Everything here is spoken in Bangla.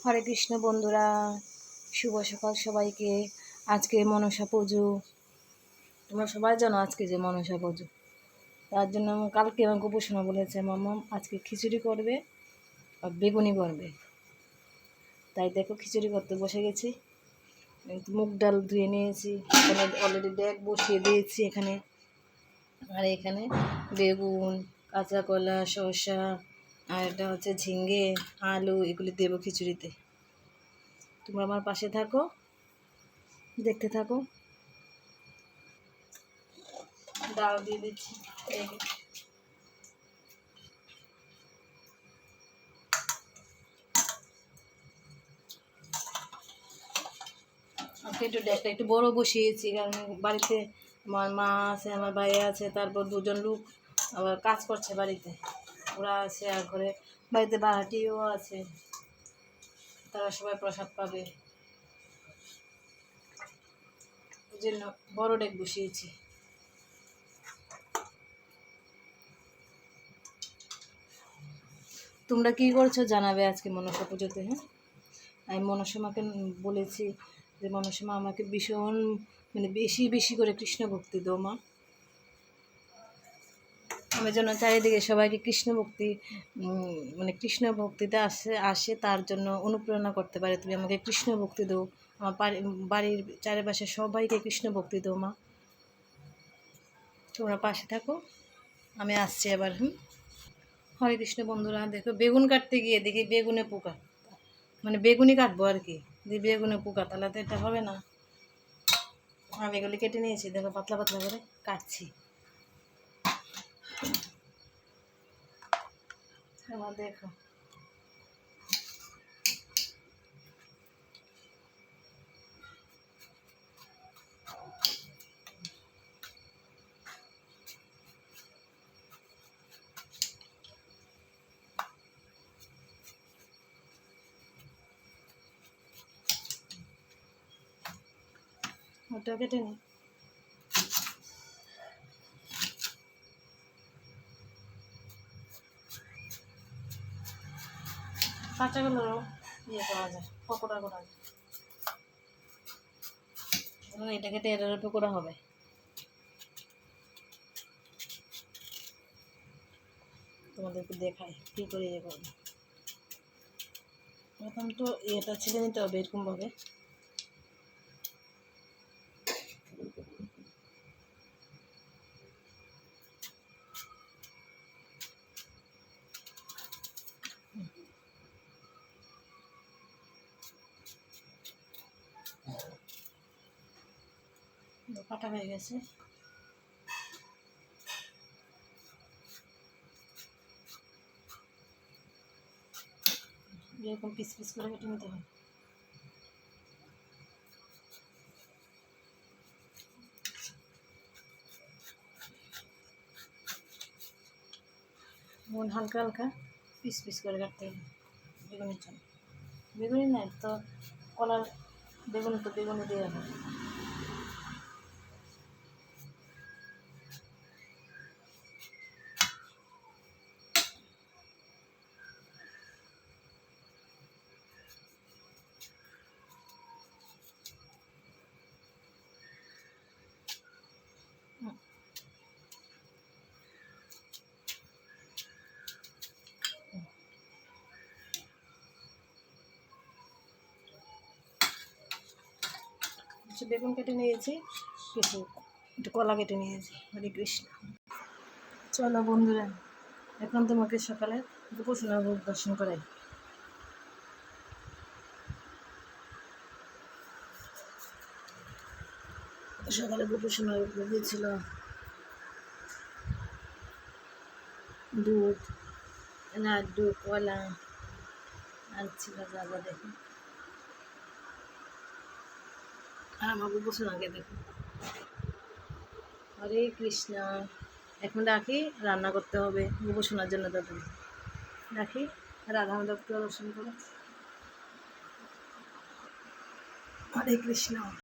হরে কৃষ্ণ বন্ধুরা, শুভ সকাল সবাইকে। আজকে মনসা পুজো, তোমরা সবাই জানো আজকে যে মনসা পুজো। তার জন্য কালকে আমার গোপোষণা বলেছে মাম্মা আজকে খিচুড়ি করবে আর বেগুনি করবে। তাই দেখো খিচুড়ি করতে বসে গেছি। মুগ ডাল ধুয়ে নিয়েছি, এখানে অলরেডি ডেক বসিয়ে দিয়েছি এখানে। আর এখানে বেগুন, কাঁচা কলা, শসা আর এটা হচ্ছে ঝিঙ্গে, আলু, এগুলি দেবো খিচুড়িতে। তোমরা আমার পাশে থাকো, দেখতে থাকো। ডাল দিয়ে দিচ্ছি। আজকে একটু ডেকটা একটু বড় বসিয়েছি, কারণ বাড়িতে আমার মা আছে, আমার ভাই আছে, তারপর দুজন লোক আবার কাজ করছে বাড়িতে, ওরা আছে। আর ঘরে বাড়িতে বাড়াটিও আছে, তারা সবাই প্রসাদ পাবে, ওই জন্য বড় ডেক বসিয়েছি। তোমরা কী করছো জানাবে আজকে মনসা পুজোতে। হ্যাঁ, আমি মনসামাকে বলেছি যে মনসমা আমাকে ভীষণ বেশি বেশি করে কৃষ্ণ ভক্তি দাও মা। আমি যেন চারিদিকে সবাইকে কৃষ্ণ ভক্তি কৃষ্ণ ভক্তিতে আসে তার জন্য অনুপ্রেরণা করতে পারে। তুমি আমাকে কৃষ্ণ ভক্তি দাও, আমার বাড়ির চারিপাশে সবাইকে কৃষ্ণ ভক্তি দাও মা। তোমরা পাশে থাকো, আমি আসছি এবার। হরে কৃষ্ণ বন্ধুরা, দেখো বেগুন কাটতে গিয়ে দেখি বেগুনে পোকা, বেগুনি কাটবো আর কি, যে বেগুনে পোকা, তাহলে তো এটা হবে না। আমি এগুলি কেটে নিয়েছি, দেখো পাতলা পাতলা করে কাটছি। দেখো ওটা কেটে নি। কাঁচাগুলোরও ইয়ে করা যায়, পকোড়া করা যায়। এটা কেটে এটার পকোড়া হবে। তোমাদেরকে দেখাই কী করে ইয়ে করবে। প্রথম তো এটা ছেড়ে নিতে হবে এরকমভাবে। কাটা হয়ে গেছে। এরকম পিস পিস করে কেটে নিতে হবে। হালকা হালকা পিস পিস করে কাটতে হবে বেগুনের জন্য। বেগুনি নাই তো কলার, বেগুন তো বেগুনি দিয়ে হবে। কিছু বেগুন কেটে নিয়েছি, কিছু একটু কলা কেটে নিয়েছি। হরে কৃষ্ণ। চলো বন্ধুরা, এখন তোমাকে সকালে গোপোষণা ভোগ দর্শন করাই। সকালে গোপোষণা ভোগ ছিল দুধ, লাড্ডু, কলা আর ছিল যা যা। দেখো আর আমার গোপোষণাকে দেখো। হরে কৃষ্ণ। এখন রাখি, রান্না করতে হবে গোপোষণার জন্য। তাদের রাখি, রাধা মাধবকে দর্শন করে। হরে কৃষ্ণ।